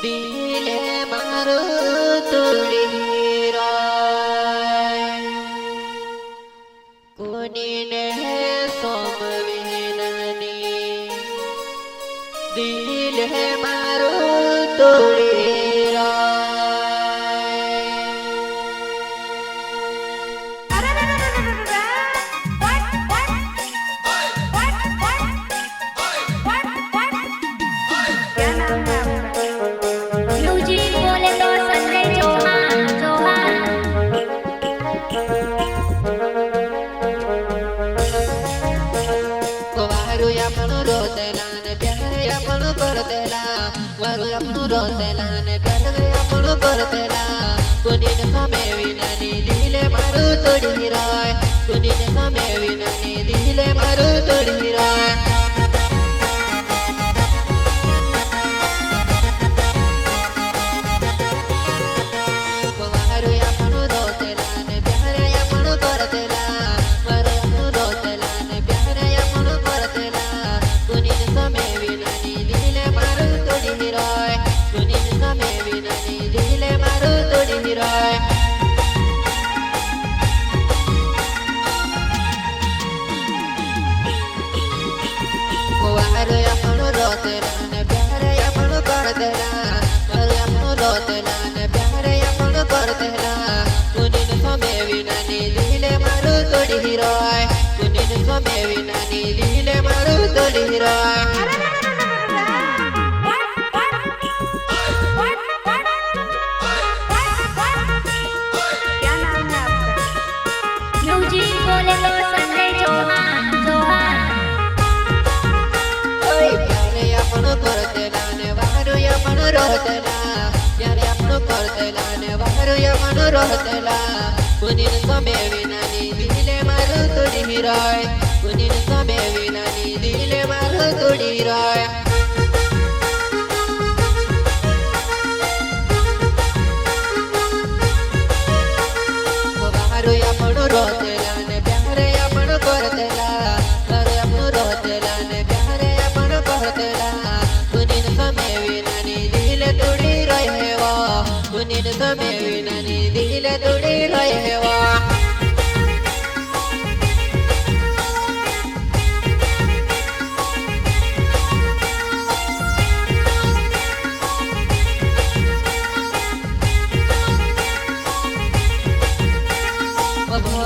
દિલે મારું તોડી રાય કોનીને સોમવીનની દિલે મારું તોડી રાય म्यूजिक बोले तो संजय चौहान चौहान वारू आपण रोतेला ने प्यारे आपण करतेला वारू आपण रोतेला ने प्यारे आपण करतेला कोणी न सामे विनानी दिले मारू तोडी राय कोणी न सामे विनानी दिले मारू तोडी राय वारू आपण रोतेला ने प्यारे आपण करतेला वारू आपण रोतेला ने प्यारे आपण करतेला कोणी न सामे विनानी दिले मारू तोडी राय कोणी न सामे विनानी दिले मारू तोडी राय वारू आपण रोतेला ने प्यारे आपण करतेला वारू आपण रोतेला ने प्यारे आपण करतेला कोणी न सामे विनानी दिले मारू तोडी राय कोणी न सामे विनानी दिले मारू तोडी राय म्यूजिक बोले तो संजय चौहान चौहान प्यारे आपण करतेला ने वारू आपण रोतेला प्यारे आपण करतेला ने वारू आपण रोतेला कोणी न सामे विनानी दिले मारू तोडी राय कोणी न सामे विनानी दिले मारू तोडी राय वारू आपण रोतेला ने प्यारे आपण करतेला वारू आपण रोतेला ने प्यारे आपण करतेला कोणी न सामे विनानी दिले तोडी राय हेवा कोणी न सामे विनानी दिले तोडी राय हेवा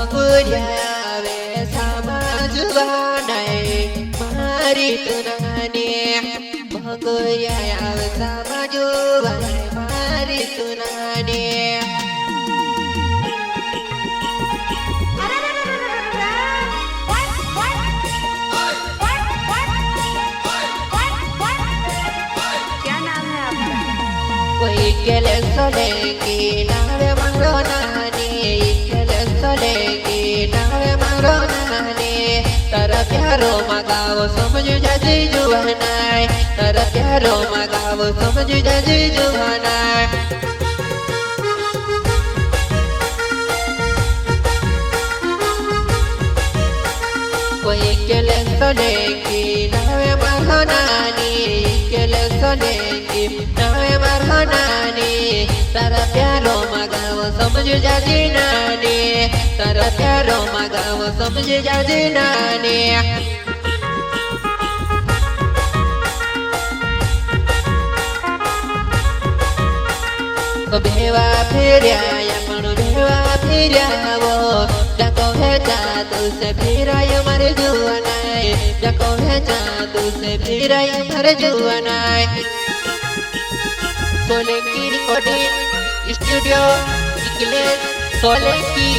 ભગુર્યાવે સમજવાને મારી તુનાને ભગુર્યાવે સમજવાને મારી તુનાને क्या नाम है आपका કોઈ કેલે સોલેંગી નાવે મારો નાની કેલે સોલેંગી નાવે મારો નાની તારા પ્યારો મગાવો સમજો જાજી જુવાનાય તારા પ્યારો મગાવો સમજો જાજી જુવાનાય કોઈ કેલે સોલેંગી નાવે મારો નાની કેલે સોલેંગી નાવે મારો નાની તારા પ્યારો મગાવો સમજો જાજી નાની તારા પ્યારો મગાવો સમજો જાજી નાની ભેવા ફેર્યા પણ ભેવા ફેર્યાવો ડકો હેચા તુસે ફેરાય મારે જુવાનાય ડકો હેચા તુસે ફેરાય મારે જુવાનાય सोलंकी रिकॉर्डिंग स्टूडियो निखिलेश सोलंकी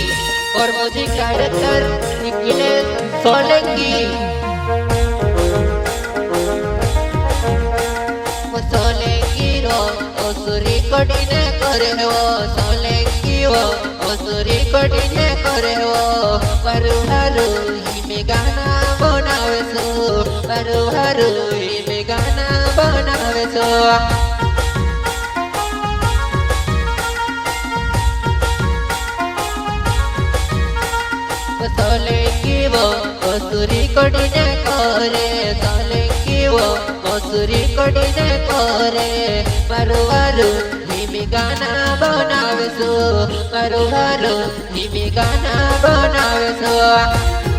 और म्यूजिक डायरेक्टर निखिलेश सोलंकी सोलंकी रो ओसुरी रिकॉर्डिंग करे हो सोलंकी हो ओसुरी रिकॉर्डिंग करे हो परु हरु ही में गाना बनावे सो परु हरु ही में गाना बनावे सो सोलंकी वो ओसुरी रिकॉर्डिंग करे सोलंकी वो ઓસુરી કોડીને કરે મારું હારું ધીમી ગાના બનાવશું મારું હારું ધીમી ગાના બનાવશું